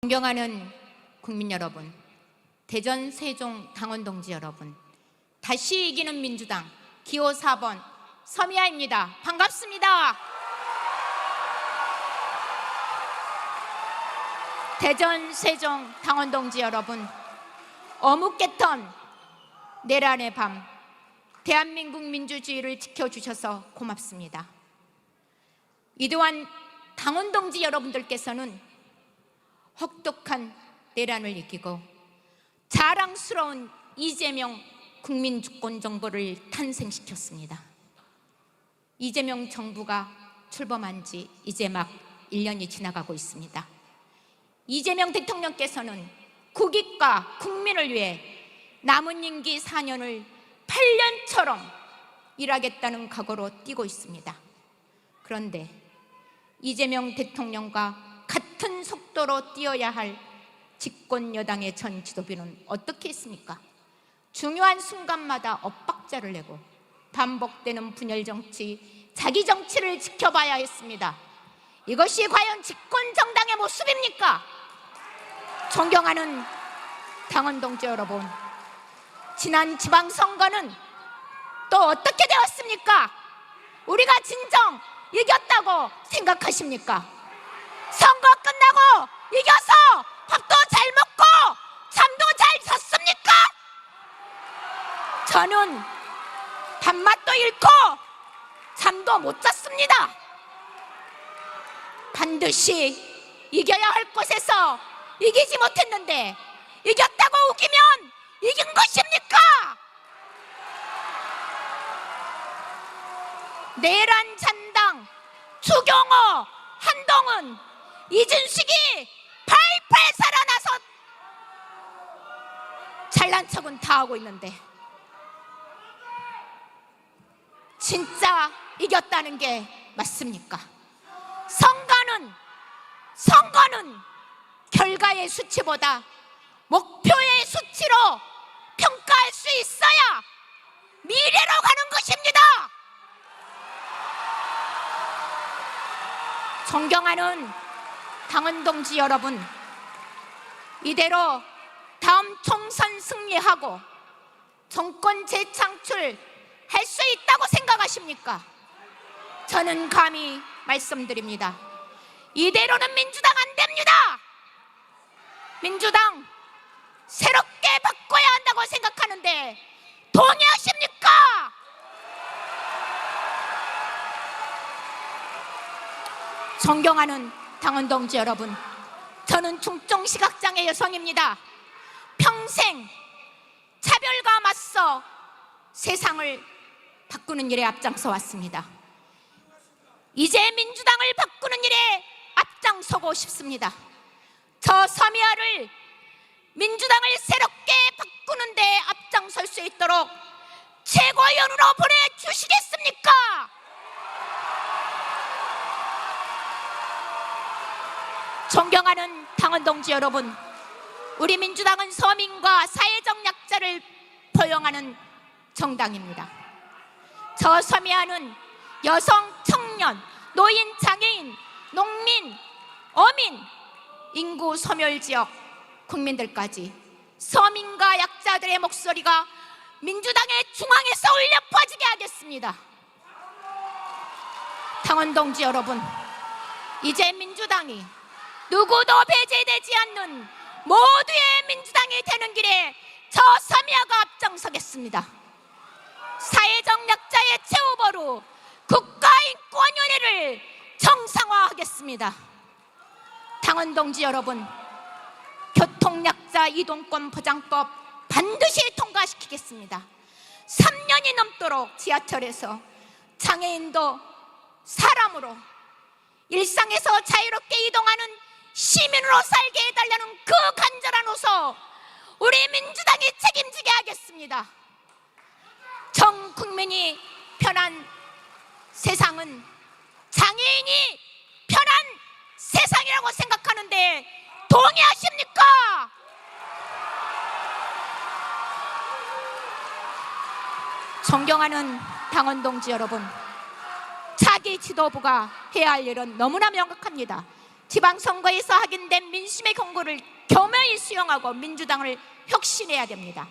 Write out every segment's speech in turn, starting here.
존경하는 국민 여러분, 대전 세종 당원 동지 여러분, 다시 이기는 민주당 기호 4번 서미아입니다. 반갑습니다. 대전 세종 당원 동지 여러분, 어묵개턴 내란의 밤 대한민국 민주주의를 지켜주셔서 고맙습니다. 이 또한 당원 동지 여러분들께서는 혹독한 내란을 이기고 자랑스러운 이재명 국민주권정부를 탄생시켰습니다. 이재명 정부가 출범한 지 이제 막 1년이 지나가고 있습니다. 이재명 대통령께서는 국익과 국민을 위해 남은 임기 4년을 8년처럼 일하겠다는 각오로 뛰고 있습니다. 그런데 이재명 대통령과 같은 속도로 뛰어야 할 집권 여당의 전 지도부는 어떻게 했습니까? 중요한 순간마다 엇박자를 내고 반복되는 분열 정치, 자기 정치를 지켜봐야 했습니다. 이것이 과연 집권 정당의 모습입니까? 존경하는 당원 동지 여러분, 지난 지방선거는 또 어떻게 되었습니까? 우리가 진정 이겼다고 생각하십니까? 선거 끝나고 이겨서 밥도 잘 먹고 잠도 잘 잤습니까? 저는 밥맛도 잃고 잠도 못 잤습니다. 반드시 이겨야 할 곳에서 이기지 못했는데 이겼다고 우기면 이긴 것입니까? 내란 잔당 추경호, 한동훈, 이준식이 팔팔 살아나서 잘난 척은 다 하고 있는데 진짜 이겼다는 게 맞습니까? 선거는 결과의 수치보다 목표의 수치로 평가할 수 있어야 미래로 가는 것입니다. 존경하는 당원 동지 여러분, 이대로 다음 총선 승리하고 정권 재창출 할 수 있다고 생각하십니까? 저는 감히 말씀드립니다. 이대로는 민주당 안 됩니다. 민주당 새롭게 바꿔야 한다고 생각하는데 동의하십니까? 존경하는 당원 동지 여러분, 저는 중증시각장애 여성입니다. 평생 차별과 맞서 세상을 바꾸는 일에 앞장서 왔습니다. 이제 민주당을 바꾸는 일에 앞장서고 싶습니다. 저 서미아를 민주당을 새롭게 바꾸는 데 앞장설 수 있도록 최고위원으로 보내주시겠습니까? 존경하는 당원 동지 여러분, 우리 민주당은 서민과 사회적 약자를 포용하는 정당입니다. 저 서미아는 여성, 청년, 노인, 장애인, 농민, 어민, 인구 소멸지역 국민들까지 서민과 약자들의 목소리가 민주당의 중앙에서 울려 퍼지게 하겠습니다. 당원 동지 여러분, 이제 민주당이 누구도 배제되지 않는 모두의 민주당이 되는 길에 저 서미아가 앞장서겠습니다. 사회적 약자의 최후보로 국가인권위원회를 정상화하겠습니다. 당원 동지 여러분, 교통약자 이동권 보장법 반드시 통과시키겠습니다. 3년이 넘도록 지하철에서 장애인도 사람으로 일상에서 자유롭게 이동하는 시민으로 살게 해달라는 그 간절한 호소, 우리 민주당이 책임지게 하겠습니다. 전 국민이 편한 세상은 장애인이 편한 세상이라고 생각하는데 동의하십니까? 존경하는 당원 동지 여러분, 자기 지도부가 해야 할 일은 너무나 명확합니다. 지방선거에서 확인된 민심의 경고를 겸허히 수용하고 민주당을 혁신해야 됩니다.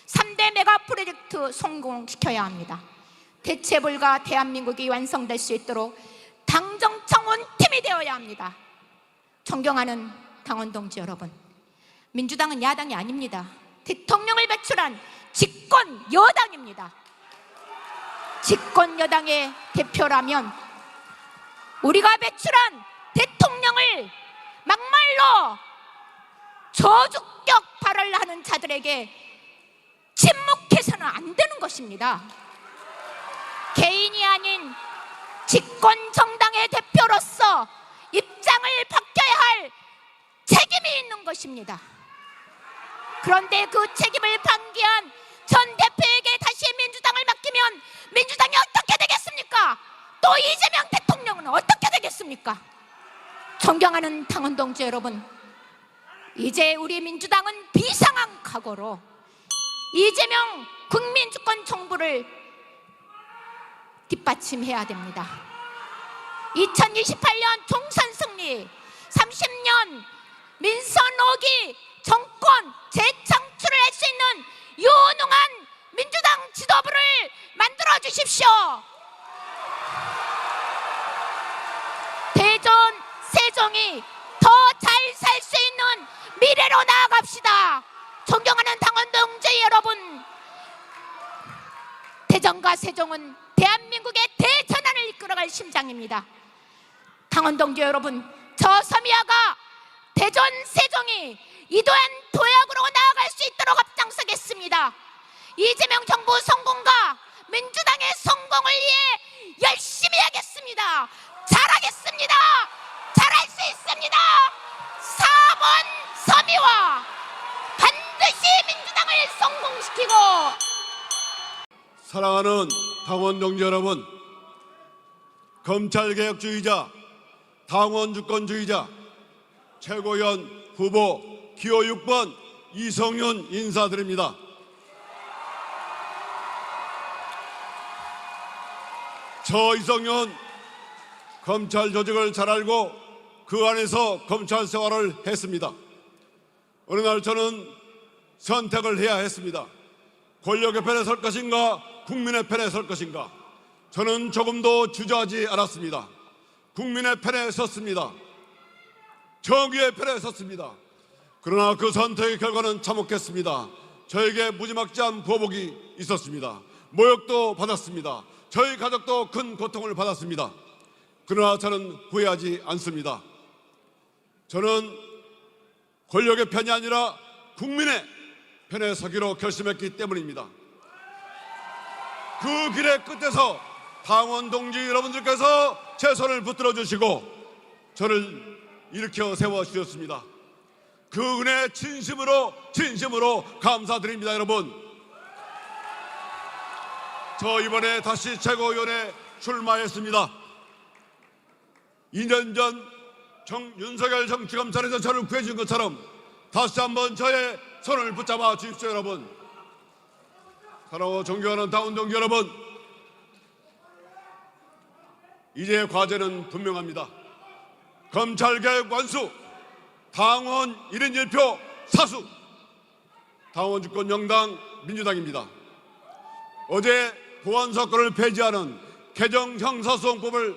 3대 메가 프로젝트 성공시켜야 합니다. 대체 불가 대한민국이 완성될 수 있도록 당정청 원팀이 되어야 합니다. 존경하는 당원 동지 여러분, 민주당은 야당이 아닙니다. 대통령을 배출한 집권 여당입니다. 집권 여당의 대표라면 우리가 배출한 대통령을 막말로 저주격 발언을 하는 자들에게 침묵해서는 안 되는 것입니다. 개인이 아닌 집권 정당의 대표로서 입장을 바뀌어야 할 책임이 있는 것입니다. 그런데 그 책임을 방기한 전 대표에게 다시 민주당을 맡기면 민주당이 어떻게 되겠습니까? 또 이재명 대통령은 어떻게 되겠습니까? 존경하는 당원 동지 여러분, 이제 우리 민주당은 비상한 각오로 이재명 국민주권 정부를 뒷받침해야 됩니다. 2028년 총선 승리, 30년 민선 5기 정권 재창출을 할 수 있는 유능한 민주당 지도부를 만들어 주십시오. 대전, 세종이 더 잘 살 수 있는 미래로 나아갑시다. 존경하는 당원 동지 여러분, 대전과 세종은 대한민국의 대전환을 이끌어갈 심장입니다. 당원 동지 여러분, 저 서미아가 대전, 세종이 이도한 도약으로 나아갈 수 있도록 앞장서겠습니다. 이재명 정부 성공과 민주당의 성공을 위해 열심히 하겠습니다. 잘하겠습니다. 잘할 수 있습니다. 4번 서미와 반드시 민주당을 성공시키고. 사랑하는 당원 동지 여러분, 검찰개혁주의자, 당원주권주의자, 최고위원 후보 기호 6번 이성윤 인사드립니다. 저 이성윤 검찰 조직을 잘 알고 그 안에서 검찰 생활을 했습니다. 어느 날 저는 선택을 해야 했습니다. 권력의 편에 설 것인가, 국민의 편에 설 것인가. 저는 조금도 주저하지 않았습니다. 국민의 편에 섰습니다. 정의의 편에 섰습니다. 그러나 그 선택의 결과는 참혹했습니다. 저에게 무지막지한 보복이 있었습니다. 모욕도 받았습니다. 저희 가족도 큰 고통을 받았습니다. 그러나 저는 후회하지 않습니다. 저는 권력의 편이 아니라 국민의 편에 서기로 결심했기 때문입니다. 그 길의 끝에서 당원 동지 여러분들께서 제 손을 붙들어 주시고 저를 일으켜 세워 주셨습니다. 그 은혜 진심으로 감사드립니다. 여러분, 저 이번에 다시 최고위원에 출마했습니다. 2년 전 윤석열 정치검찰에서 저를 구해준 것처럼 다시 한번 저의 손을 붙잡아 주십시오. 여러분, 사랑하고 존경하는 당원 동지 여러분, 이제 과제는 분명합니다. 검찰개혁 완수, 당원 1인 1표 사수, 당원주권 정당 민주당입니다. 어제 보안사건을 폐지하는 개정 형사소송법을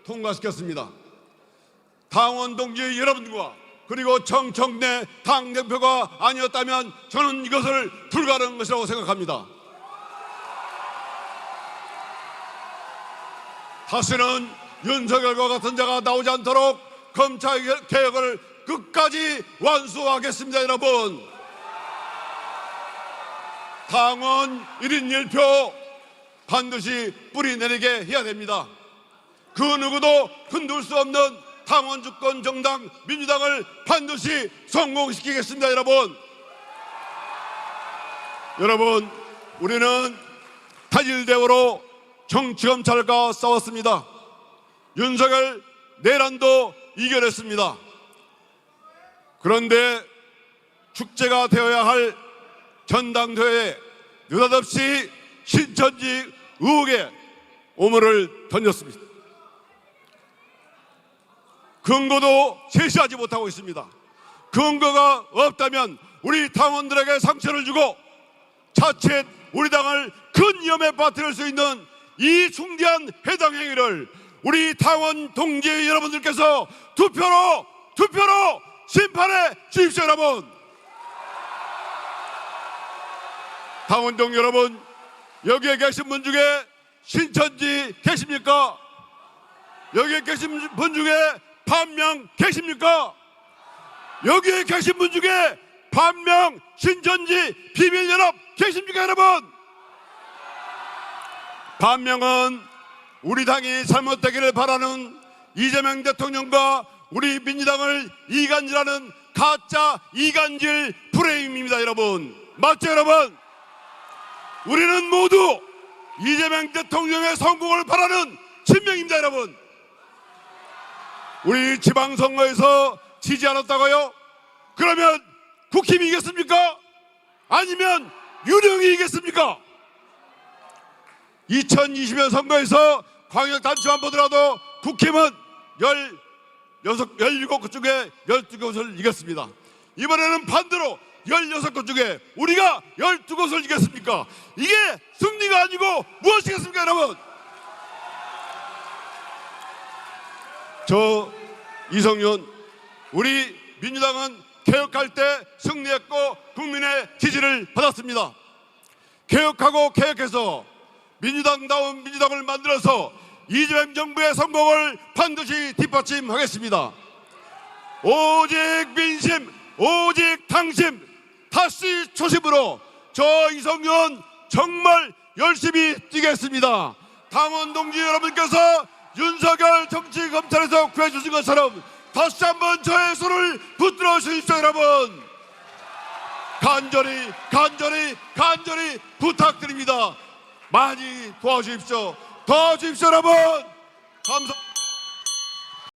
통과시켰습니다. 당원 동지 여러분과 그리고 청청내 당대표가 아니었다면 저는 이것을 불가능한 것이라고 생각합니다. 다시는 윤석열과 같은 자가 나오지 않도록 검찰개혁을 끝까지 완수하겠습니다. 여러분, 당원 1인 1표 반드시 뿌리 내리게 해야 됩니다. 그 누구도 흔들 수 없는 당원주권 정당 민주당을 반드시 성공시키겠습니다. 여러분, 우리는 타질대오로 정치검찰과 싸웠습니다. 윤석열 내란도 이겨냈습니다. 그런데 축제가 되어야 할 전당대회에 느닷없이 신천지 의혹에 오물을 던졌습니다. 근거도 제시하지 못하고 있습니다. 근거가 없다면 우리 당원들에게 상처를 주고 자칫 우리 당을 큰 위험에 빠뜨릴 수 있는 이 중대한 해당 행위를 우리 당원 동지 여러분들께서 투표로 심판해 주십시오. 여러분, 당원 동지 여러분, 여기에 계신 분 중에 신천지 계십니까? 여기에 계신 분 중에 반명 계십니까? 여기에 계신 분 중에 반명 신천지 비밀연합 계십니까? 여러분, 반명은 우리 당이 잘못되기를 바라는 이재명 대통령과 우리 민주당을 이간질하는 가짜 이간질 프레임입니다. 여러분, 맞죠? 여러분, 우리는 모두 이재명 대통령의 성공을 바라는 친명입니다. 여러분, 우리 지방선거에서 지지 않았다고요? 그러면 국힘이 이겼습니까? 아니면 유령이 이겼습니까? 2020년 선거에서 광역단체만 보더라도 국힘은 17곳 중에 12곳을 이겼습니다. 이번에는 반대로 16곳 중에 우리가 12곳을 이겼습니까? 이게 승리가 아니고 무엇이겠습니까? 여러분, 저 이성윤, 우리 민주당은 개혁할 때 승리했고 국민의 지지를 받았습니다. 개혁하고 개혁해서 민주당다운 민주당을 만들어서 이재명 정부의 성공을 반드시 뒷받침하겠습니다. 오직 민심, 오직 당심, 다시 초심으로 저 이성윤 정말 열심히 뛰겠습니다. 당원 동지 여러분께서 윤석열 정치검찰에서 구해주신 것처럼 다시 한번 저의 손을 붙들어 주십시오. 여러분, 간절히 부탁드립니다. 많이 도와주십시오. 도와주십시오. 여러분, 감사합니다.